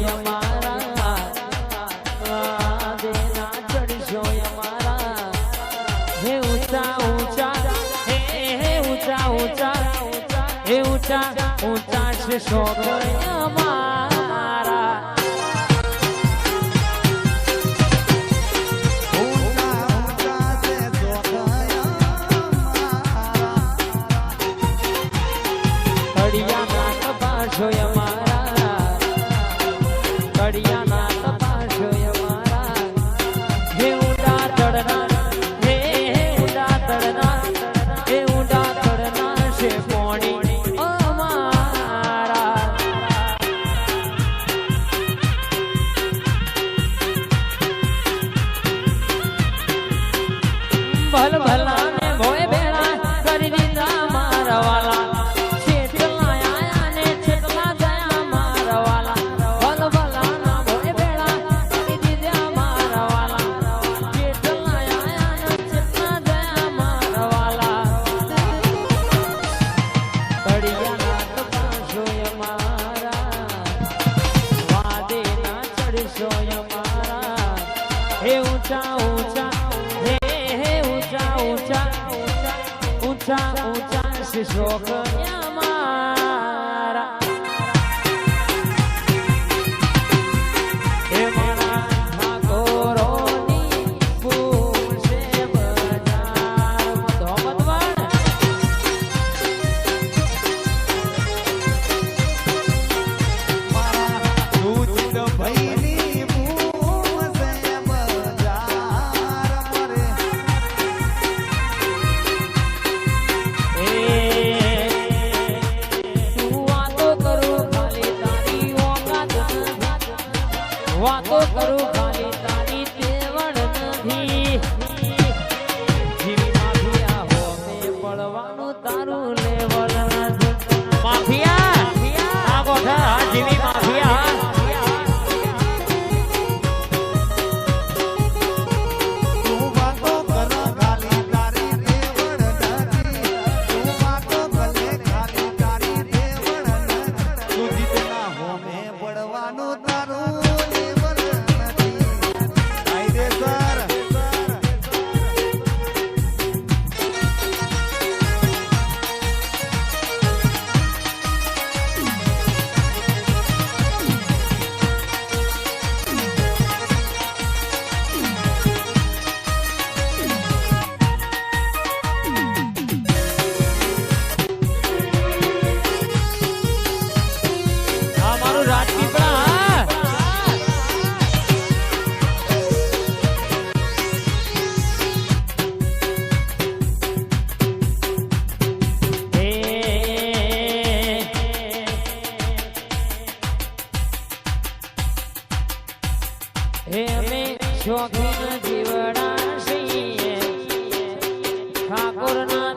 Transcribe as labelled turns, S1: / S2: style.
S1: અમારા વાદેના ચડશો અમારા હે ઊંચા ઊંચા હે ઊંચા ઊંચા હે ઊંચા ઊંચા છે શોખ અમારા ભલ ભલા ને ભોય બેડા કરી દીધા મારા વાલા છેટલા આયા ને છેટલા ગયા મારા વાલા ભલ ભલા ના ભોય બેડા કરી દીધા મારા વાલા છેટલા આયા ને છેટલા ગયા મારા વાલા તળિયા ના તપાસો અમારા વાદે ના ચડશો અમારા હે ઊંચા ઊંચા ऊंचा ऊंचा ऊंचा से शोक हमारा हे मारा ठाकोरोनी फूल से बाजार मधोमतवाड़
S2: मारा दूध भैनी
S1: વાતો કરું ખાલી તારી તેવડ નથી જીવી માફિયા હો મે પડવાનું તારું લેવલ નથી માફિયા આ ગોઠા જીવી માફિયા
S2: તું વાતો કર ખાલી તારી તેવડ નથી તું વાતો ભલે ખાલી તારી તેવડ નથી તું જીતના હો મે પડવાનું તારું
S1: હે અમે શોખીન જીવડા છીએ ઠાકોરના